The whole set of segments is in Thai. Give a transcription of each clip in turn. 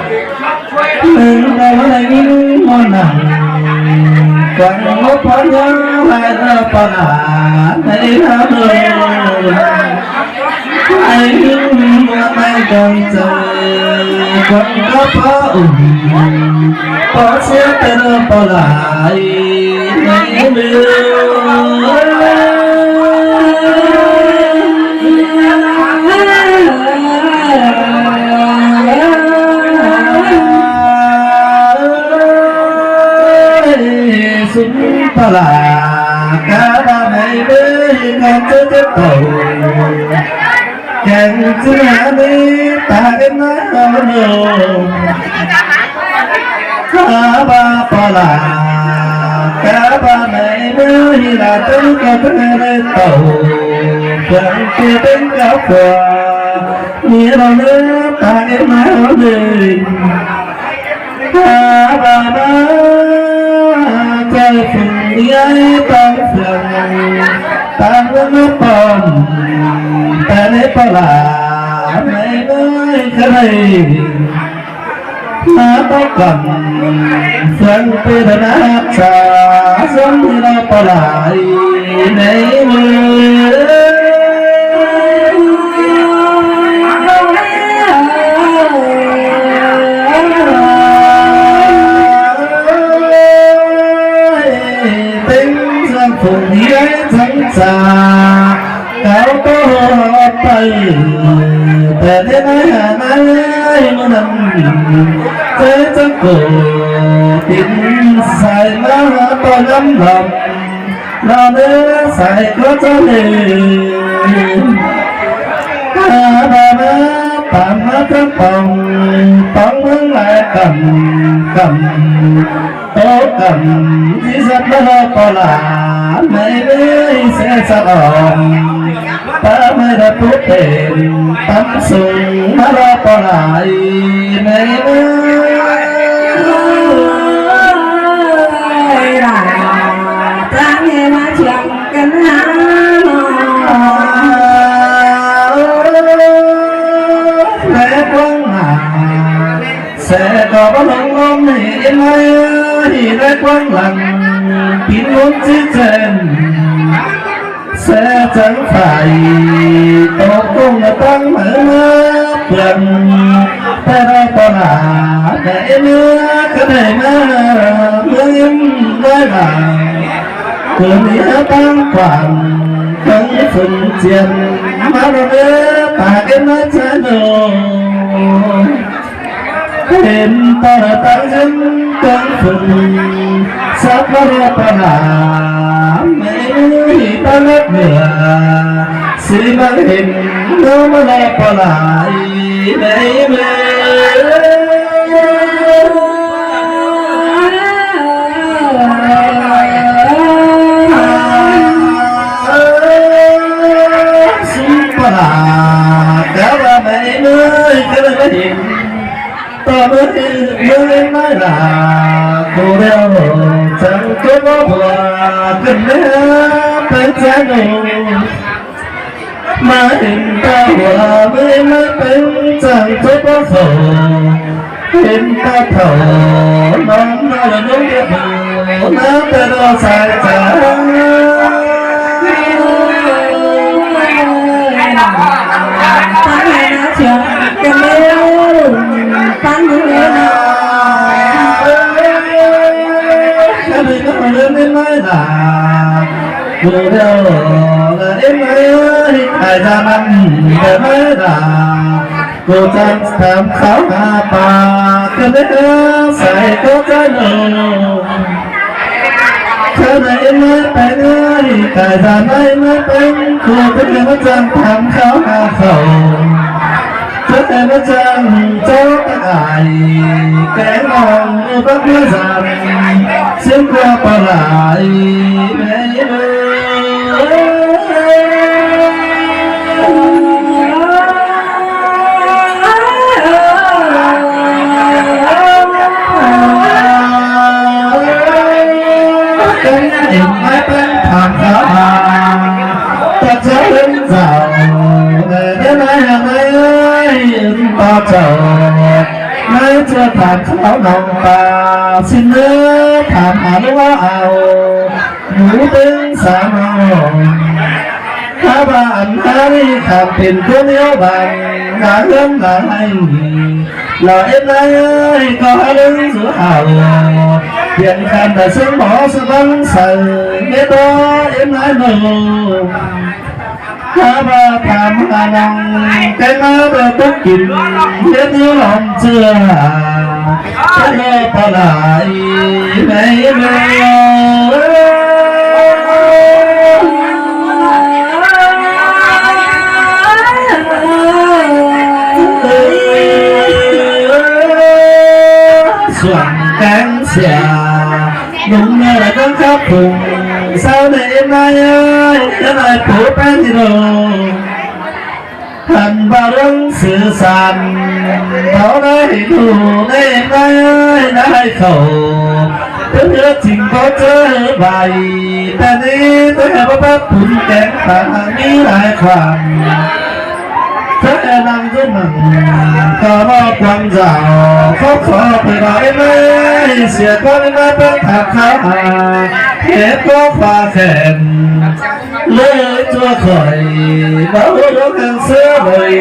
ได้อะไรมันนั่งกันงบพอยังไม่ได้ปนาในทางไอ้ยิ่งไม่ต้องเจอคนก็พอพอเสียแต่ปลายไม่เบื่อสุนทรากาบาไม่เบื่อกันจะโตแข่งชนะนี้ตากันนะข้าบาปลากาบาไม่เบื่อลาตุ้งก็เป็นโตแข่งที่เป็นกับว่านี่เราเนื้อตากันนะเลยข้าบามาใจฝืนยังต้องฝืนตาเนื้อปนแต่ในปลาไม่ได้ใครมาต้องกันสังเป็นนักชาสังในปลาในมือผู้ใหญ่ทั้งสาเขาก็ไปแต่ในไหนมันนั้นเจ้าจะโกติดใส่มาตอนน้ำลำเราเนื้อใส่ก็จะเลือตามาตามมาทั้งปองเมืองหลายกโตกันที่สัตว์ละปลาไม่ได้เสียสะอ่อนป้าไม่ได้พูดเป็นตั้งสูงมาละปลาไม่ได้ตั้งให้มาเชียงกันนะแม่กว้างหาเสก็บ่ลงให้ไหมที่ได้กว้างหลังพินล้นที่เจนเสจังไฟตกลงตั้งเหมือนเปลี่ยนแต่เราปลาแต่เนื้อก็ได้มาเมื่อยิ้มได้หลังตัวนี้ตั้งกว้างตั้งฝืนเจียนมาเรื่อยปากกันมาชะโนเห็นตาตั้งฉันตั้งฝืนสักวันปลาไม่ตั้งเหนือสิมาเห็นน้องมาปลาไม่เบื่อสุปลาแต่ว่าไม่เมื่อก็ไม่เห็นต่อเมื่อไม่ลาตัวเดียวจังก็บ่บัวกันเนื้อเป็นใจหนูมาเห็นตาหัวไม่เป็นจังก็บ่โสเห็นตาเท่าน้องน้อยน้องเดียวน้ำแต่เราใส่ใจตั้งเนื้อไม่ได้กูเดียวเลยไม่ได้ทำมันไม่ได้กูจะทำเขาหาปากกันเนื้อใส่ก็จะหนูเธอไหนไม่เป็นใครทำไม่เป็นกูเป็นมาจังทำเขาหาเขาเธอแต่มาจังเจ้าตายแกมองบักเมื่อจังเสียงกว่าปลายไม่เบื่กันเห็นไม่เป็นผ่านเขาแต่เจ้าเห็นเจ้าแต่ได้ไหมต่อเจ้า ไม่จะถามเขาหนองป่าสิเนื้อถามหาว่าเอาหนูตึงสามเอาถ้าบ้านหาที่ขับเป็นตัวเดียวบังงานเรื่องอะไรหล่อเอ็นไรก็เรื่องสุดเอาเปลี่ยนคำแต่ซึ่งหมอสบังใส่ไม่ตัวเอ็นไรหนูถ้าบ้านทำงานแกงเดือดตุกกินเลี้ยงนิ้วหลอมเชื่อฉันก็ปลายไม่เมื่อส่วนแกงเสียหนุ่มเมื่อไรต้องขับพุ่งเศร้าในนายจะได้ผูกแป้งที่โดท่านบารังสื่อสารเขาได้ดูในนายได้เขาเพื่อจริงก็เจอใบแต่นี้ตัวแอบว่าปุ่นแกงต่างมีหลายความเธอแนั่งจนนั่งก็รอความเจ้าเขาขอไปหน่อยไหมเสียก็ไม่มาเป็นถักขาเหตุก็ฟ้าแข็งเลยตัวคอยบ่าวร้องกันเสือเลย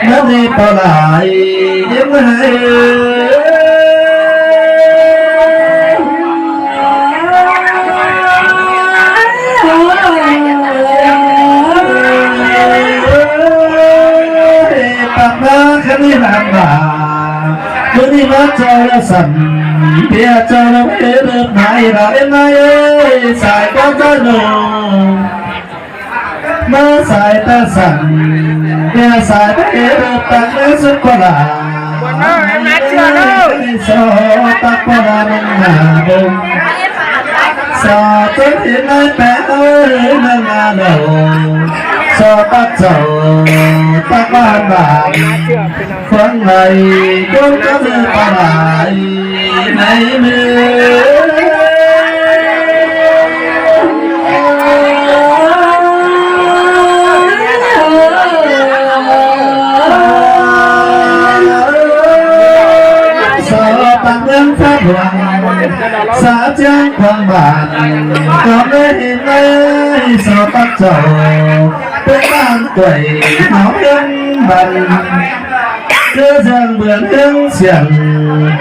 นั่นนี่ปลายยังไงคันนี้หนักบ่าคันนี้มาเจอแล้วสั่นเพียเจอแล้วเริ่มหายเราเอ็นไงสายก็จะลงมาสายตาสั่นเพียสายไปเริ่มตั้งแต่สุดกว่าสอตักกว่านังหาบงสอจนเห็นในแปะนังนาโนสอตักเจ้าตักบ้านบ้านฟังไหนก็จะเดินไปในมือสอตักเรื่องฟ้าหวังสาเจ้าความบ้านก็ไม่เห็นเลยสอตักเจ้าเป็นบ้านกล้วยหอมเรื่องบันเรือเสียงเบื่อเรื่องเสียง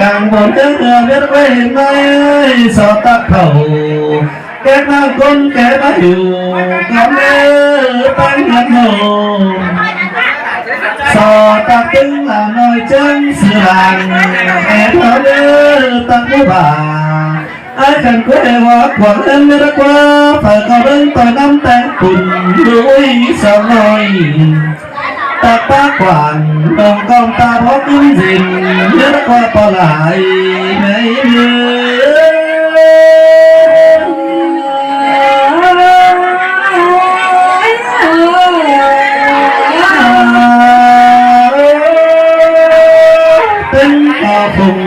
กลางบนเรื่องเรือเบ็ดไว้ไหมสอตักเขาแกมาคนแกมาอยู่ก็ไม่ตั้งหันโนสอตักตึงละน้อยจังเสืองแอบเขาเดือตักผู้บ่าไอ้ขันกุ้ยว่าขวางเล่นไม่รักว่าฝ่ายเขาเล่นต่อยน้ำแตงปุ่นลุยสาวน้อยตาปากหวานดองกองตาพอกินสินเลือดกว่าปลายไม่เลืเป็นต่อปุ่ง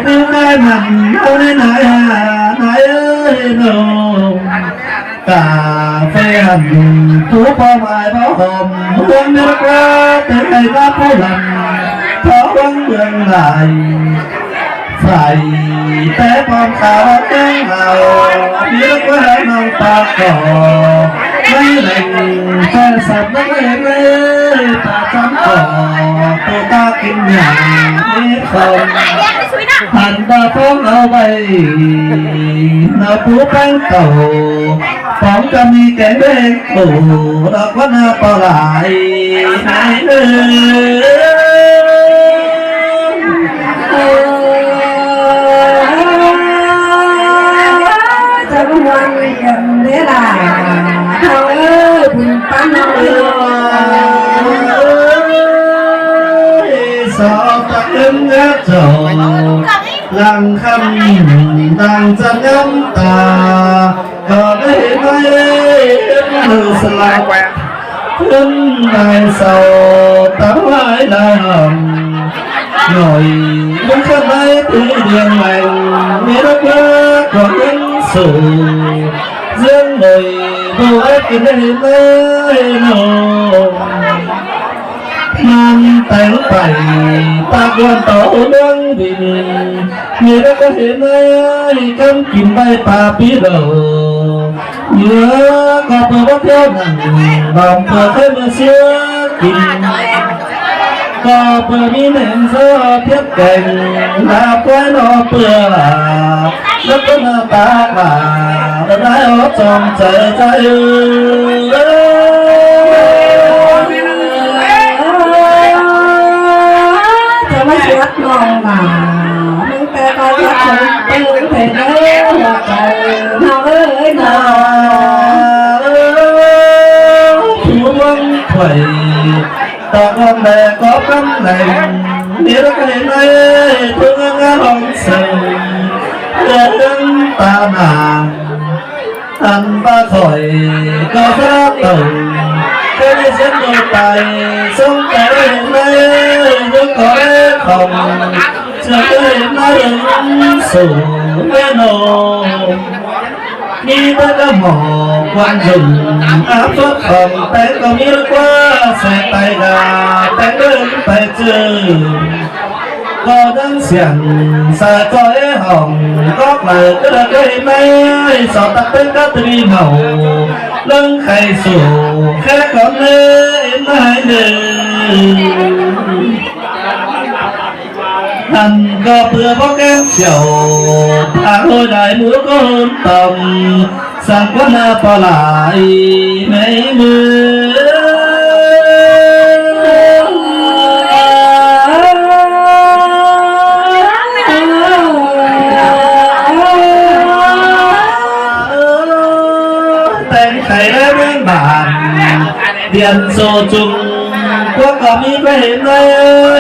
ปุ่งได้มันเอาในไหนไหนเอ้ยโนกาแฟหันผู้พ่อหมายพ่อห่มห่วงเนื้อกว่าแต่ใครก็ผู้หลังเพราะหวังเมืองไหลไฟแต่ปอมขาวแก้งเหาเนื้อกว่าน้องปากก่อไม่แหล่งแค่สับนักเล่นเลยตาจำก่อตัวตากินอย่างนี้คนหันตาฟ้องเอาไปนาปูแป้งเต่าฟ้องจะมีแก่เด็กโตดอกว่านาปลายไหนจะวันยังเวลาเขาบุญปั้นเอาสอบตะลึงเงาโจหลังคำดังจะน้ำตาก็ได้ไม่ลืมสลายขึ้นในเสาตาไว้ดำหน่อยมันก็ไม่ตีเดียงใหม่มีรักเลิกก็ยังสู่เรื่องหน่อยดูไอ้กินได้ไหมโน่ มันแต่งไปตากวันต่อเรื่องดินมีแล้วก็เห็นไอ้กันกินใบป่าปีเดิมเนื้อก็เปิดว่าเที่ยวนั่งลองเปิดให้มาเสียกินก็เปิดมีเหม็นเสื้อเทียบแก่งลาบไว้นอเปลือกแล้วก็มาตาบ่าแล้วได้อดจอมใจใจจะไม่ชัดมองหนามึงแต่ก็ยัดมึงเถิดเด้อหัวใจน้องเอ้ยน้องผู้วังไข่ตอกลำแดงก็กำแหน่งนี่เราก็เห็นไอ้ทุ่งงานลองเสียงเรื่องตาหนาอันบ้าคอยก็พระตื่นแค่ได้เสียงโดนไปสงใจเห็นไอ้ยุคคอยของจะเห็นไอ้สู่แม่นมีแต่ก็หมอกควันยุ่งอาบฟักของแต่ก็มีรักว่าแสงไตกาแต่เดินไปเจอก็ดังเสียงสายก้อยห้องก็ไหลก็เลยก็ไม่สอบตักเป็นก็ตรีเมาเรื่องใครสู่แค่ก่อนเลยไม่เดินท่านก็เพื่อพวกแก้มเฉียวทางโดยได้มือก็ต่ำสั่งก็น่าปลายในมือแต่งไข่และเรื่องบานเดียนโซจุงพวกก็มีไปเห็นเล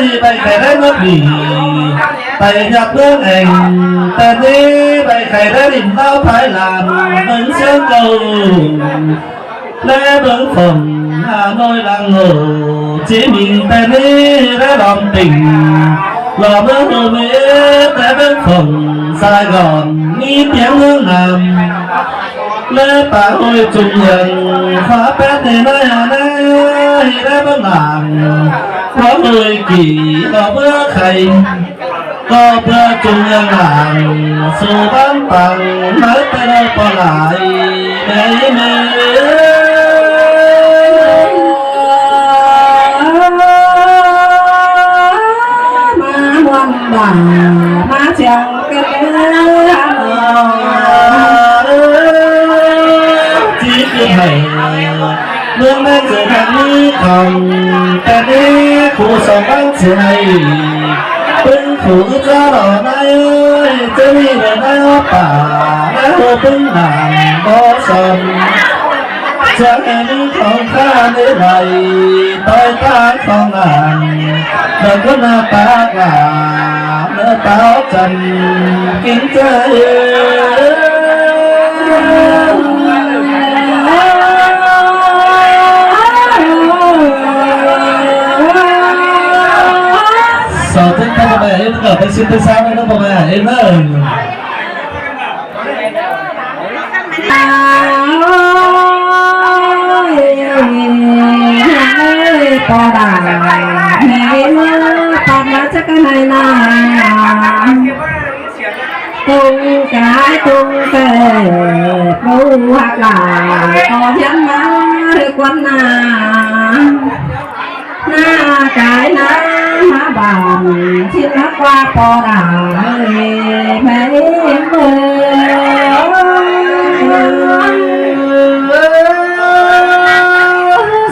ยไปไข่ได้เมื่อปีไปยับเรื่องเองแต่นี้ไปไข่ได้ดินเต้าภายหลังเหมือนเสียงเก่าและเบื้องฝนหาน้อยลังโง่จีมิงแต่นี้และลอมติ่งหล่อเมืองโนเมแต่เบื้องฝนสายก่อนมีเพียงเรื่องนำและป่าโอยจุงยังฟ้าแป๊ดในหน้าหน้าและเบื้องหลังเพราะเอ่ยกี่ก็เพื่อใครก็เพื่อจุงยังหลังสู่บ้านปังไม่แต่เราปลายในมือด่ามาเชียงกันที่คือให้เมื่อไม่เจอทางนี้ของแต่นี้คู่สองบ้านเสียเป็นคู่จะหล่อในจะมีเงินในป่าและหัวเป็นหางก็สมจะเห็นของข้าในไหลต่อยตาของนางแล้วก็หน้าตากาเนื้อตาจันกินใจสาวที่ทำอะไรเอ็นก็ไปชิมไปซ้ำแล้วทำไมเอ็นนั่นปอดาเห็นปอดมาจะกันไหนนาตุ้งกายตุ้งเตะปูหักหลายก็ยังมาเรียกวันนาหน้ากายน้ำมาบานที่นักว่าปอดาไม่เบื่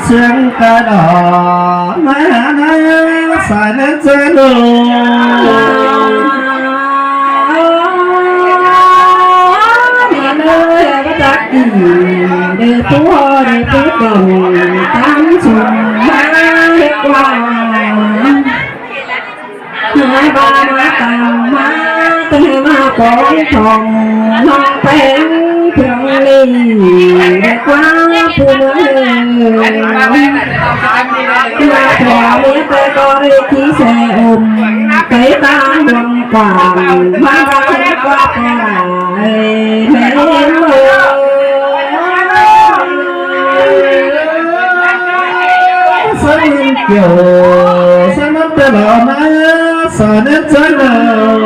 เสียงกระดอมาหน้าสายนั้นจะดูมาเลยก็จะกินเดือดตัวเดือดตัวตั้งชุมมาเรียกว่ามาบ้านมาตามมาตั้งมาปองทองน้องเป็นเพียงลีเรียกว่าผู้เมืองมาพอเลี้ยงแต่ก็เรียกที่แสมไปตามดวงกว่างมาเรียกว่าปลายแม่เลี้ยงสมิน kiểu sao nó tên là má sợ nét trái lời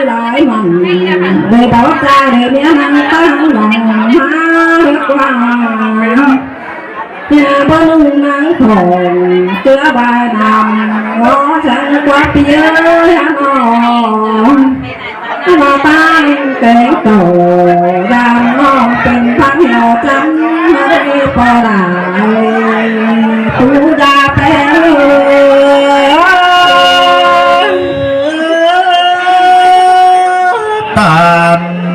lại mình để bỏ ra để nhớ năng tăng lòng má qua nhà bông nắng hồn chữa bài nằm ngó chẳng quá phía mà ta kể cầu đàn ngon tình phát hiệu trắng đi qua lại tu ra thế tàn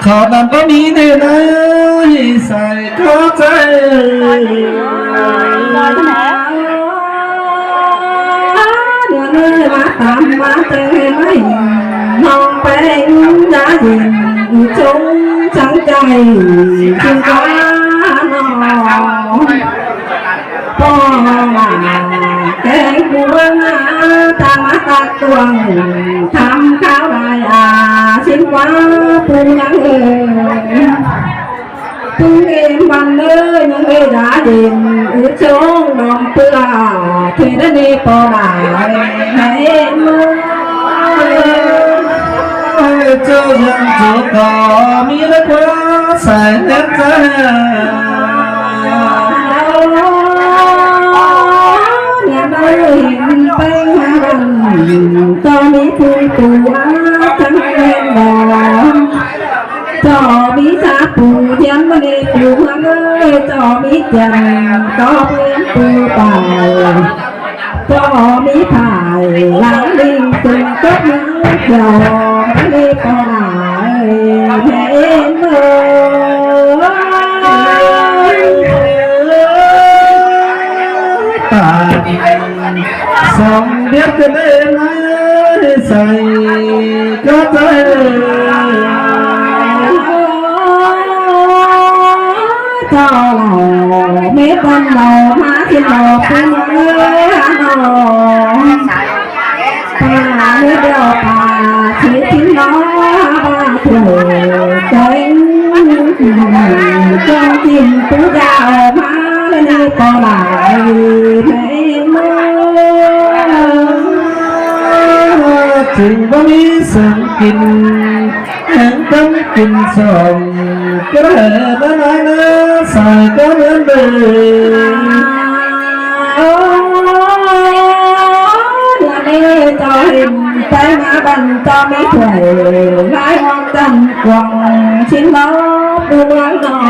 khó tàn có đi thế này sai cóใจtạm má tê mấy non bên giá diện chúng trắng cày chim quá nó có là cái cuốn ta má ta tuồng tham khảo đại xin quá phương nhắn phương em bằng nơi những người đã điền ước xuống đồng tựa thì đã đi bỏ lại hãy mơ cho dân chủ có mi đã quá sai nét ra nhà nơi hiện tay hàng cho mi phương tù trắng đen đỏ cho mi xa phù dám mà đi phù hăng ơi cho mi chẳng có quyến tu tài cho mi phải lãng đi từng tốt những dầu đi còn lại em ơi xong biết cái đêm ấy say có tới cho lò mấy con lò má thiên lò phương ơi ta mới đeo ta chỉ tiếng nó ba tuổi cánh cho tìm tú gạo má lên đi còn lại mấy mơ trình có mi sẵn kinh hẹn tâm kinh sòng cái hệ nó nói nó xài có đến đời cho hình tay má bằng cho mấy tuổi gái ngon tầm quần xin bó buông nọ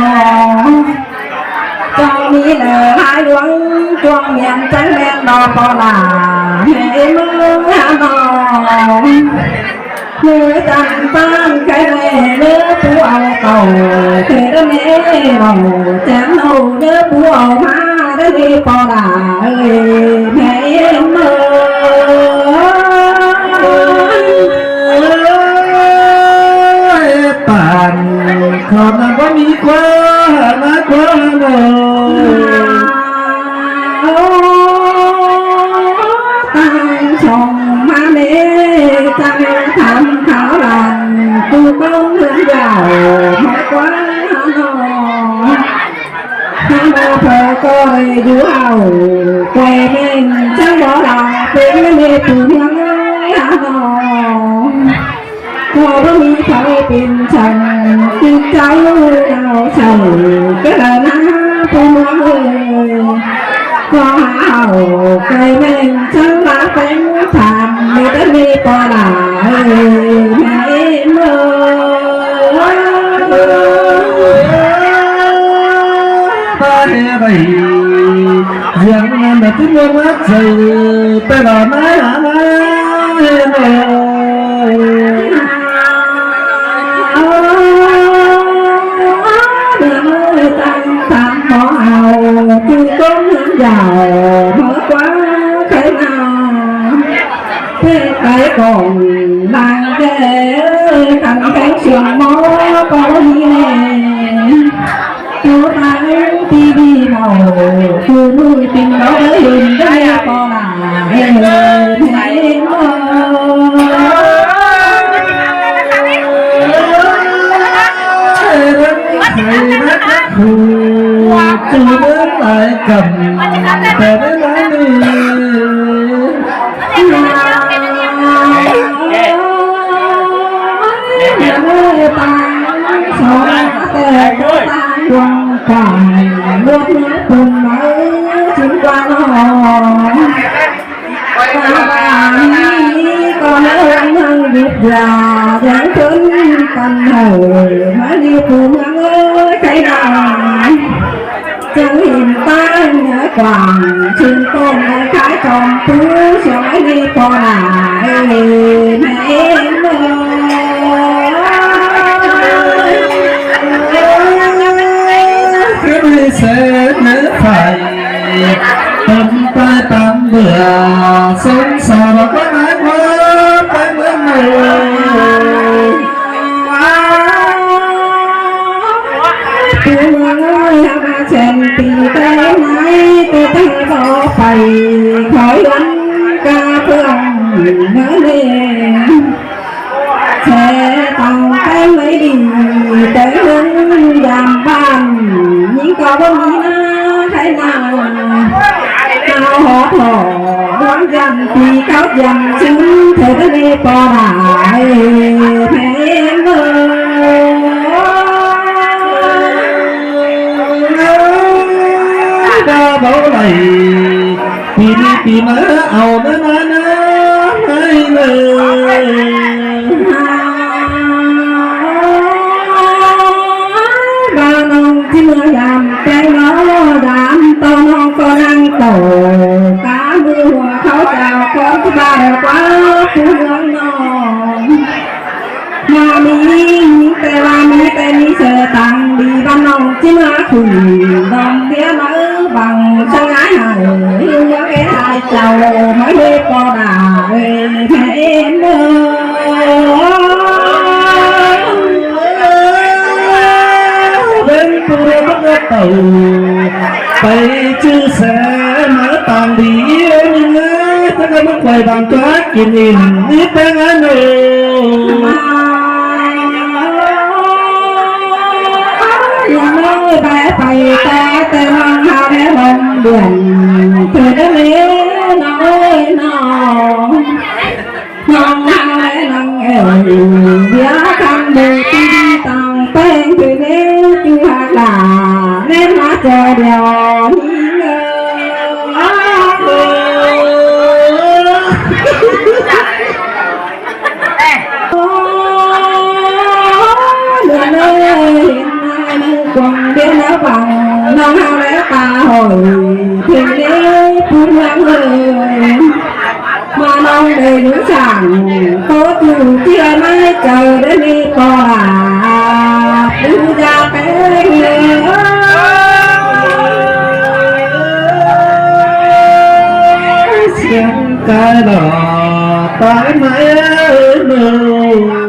cho mi lờ hai luống chuông miệng trắng đen đỏ có là hệ mơ hà nọ người tặng tan cái này đứa phú ao cầu thế đó mẹ bầu chán đầu đứa phú ao má đứa đi bỏ đà ơi mẹ em tàn còn là có mi quá má quá tan chồng má mẹ tăng tham khảo lành tu công hướng giàu má quá tham mô phở coi du hào quay bên chẳng bỏ lòng tiếng mê tù nhắn ơi hà nò có mi phải tìm chồng tìm cháu nào chồng cái là ná phụ ơi có hào cây bên chẳng lá cánh thảm người ta đi qua lại mẹ mơ ta nghe vậy riêng là tiếng ngôn hát dày tay là mái hả chưa có hướng giàu mở quá thế nào thế cái còn đang ghé thành cái trường mó có gì nè chú thấy tivi màu chú nuôi tình đó với hình đây có là em mơ dầm để đến lá đi quăng cài nước nước cùng mới chúng qua nó con ơi hăng biết già dáng chân căn hồi mới đi cùng ơi cái nào chẳng hiện ta nhớ quảng xin con ơi cái con tú sẽ đi con lại mẹ em ơi sẽ nhớ phải tâm tay tạm bữa sống sao mà có ai quá tay mới tôi ơi hả trên tì tay này tôi thấy có phải khỏi đánh ca phương nhớ lên sẽ tàu cái mấy đi tới hướng đàm bàn những có bao nhiêu na hay nào nào họ thọ đoán rằng thì cáo dần chứng thời tới đây có lại thế em đã bảo này vì mơ ảo nó hay lời ba nông chỉ mưa làm cái nó đám to non con ăn tổ cá mưa hòa khấu chào con thứ ba đều quá phú hướng non mà mi tê ba mi tê mi sờ tăng đi ban nông chỉ mưa khử đồng tía mỡ bằng sân ái hài yêu nhớ cái hai chầu mới đi co đà mẹ em đến tôi bắt tàu tay chưa sẽ mở tàn đi nhưng tất cả mất quầy bằng cát nhìn nhìn biết đang ăn ơi bé phải ta tên mang hao bé bông biển từ đó lấy nói nó non hao bé nâng ơi bia khăn đồ tin tàu tên từ đấy chú hạt là nên má chờ đèo quần bên áo bằng non hao lẽ ta hồi thuyền đế phun lãng người mà non đầy những sàn tốt dù chia mai chờ đến đi co là đưa ra cái nữa xem cái đỏ tái mãi ơi